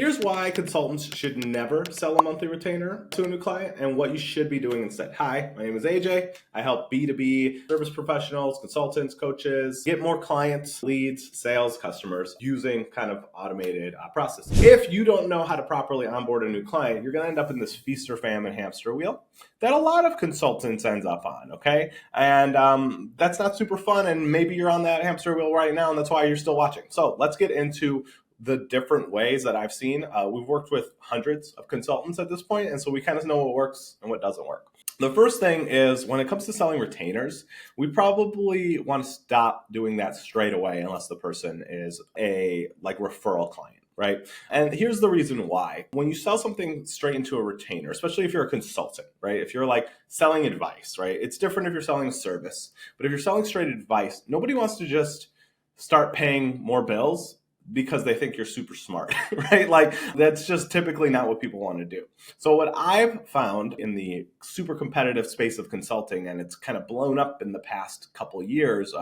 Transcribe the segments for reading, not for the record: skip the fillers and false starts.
Here's why consultants should never sell a monthly retainer to a new client and what you should be doing instead. Hi, my name is AJ. I help B2B service professionals, consultants, coaches get more clients, leads, sales, customers using kind of automated processes. If you don't know how to properly onboard a new client, you're going to end up in this feast or famine hamster wheel that a lot of consultants ends up on, okay? And that's not super fun, and maybe you're on that hamster wheel right now, and that's why you're still watching. So let's get into the different ways that I've seen. We've worked with hundreds of consultants at this point, and so we kind of know what works and what doesn't work. The first thing is when it comes to selling retainers, we probably want to stop doing that straight away unless the person is a referral client. Right. And here's the reason why. When you sell something straight into a retainer, especially if you're a consultant, right? If you're like selling advice, right? It's different if you're selling a service. But if you're selling straight advice, nobody wants to just start paying more bills because they think you're super smart, right? Like that's just typically not what people want to do. So what I've found in the super competitive space of consulting, and it's kind of blown up in the past couple of years,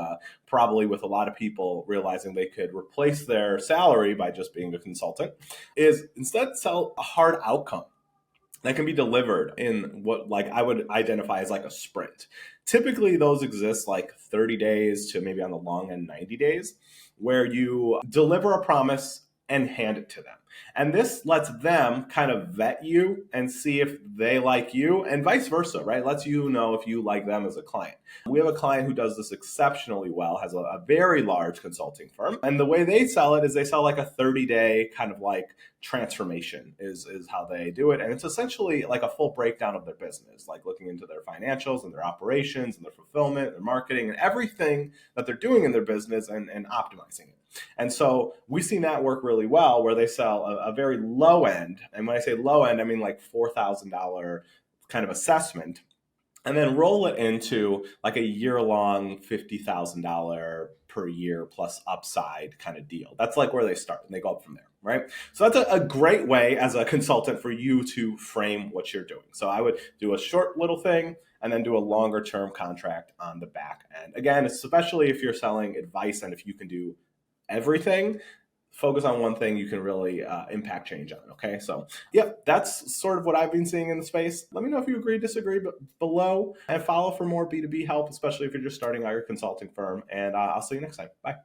probably with a lot of people realizing they could replace their salary by just being a consultant, is instead sell a hard outcome that can be delivered in what I would identify as like a sprint. Typically those exist like 30 days to maybe on the long end 90 days, where you deliver a promise and hand it to them. And this lets them kind of vet you and see if they like you and vice versa, right? Lets you know if you like them as a client. We have a client who does this exceptionally well, has a very large consulting firm. And the way they sell it is they sell like a 30-day kind of like transformation is how they do it. And it's essentially like a full breakdown of their business, like looking into their financials and their operations and their fulfillment, their marketing, and everything that they're doing in their business and optimizing it. And so we've seen that work really well where they sell a very low end. And when I say low end, I mean like $4,000 kind of assessment, and then roll it into like a year-long $50,000 per year plus upside kind of deal. That's like where they start and they go up from there, right? So that's a great way as a consultant for you to frame what you're doing. So I would do a short little thing and then do a longer term contract on the back end. Again, especially if you're selling advice and if you can do everything, focus on one thing you can really impact change on. Okay. So that's sort of what I've been seeing in the space. Let me know if you agree, disagree below, and follow for more B2B help, especially if you're just starting out your consulting firm. And I'll see you next time. Bye.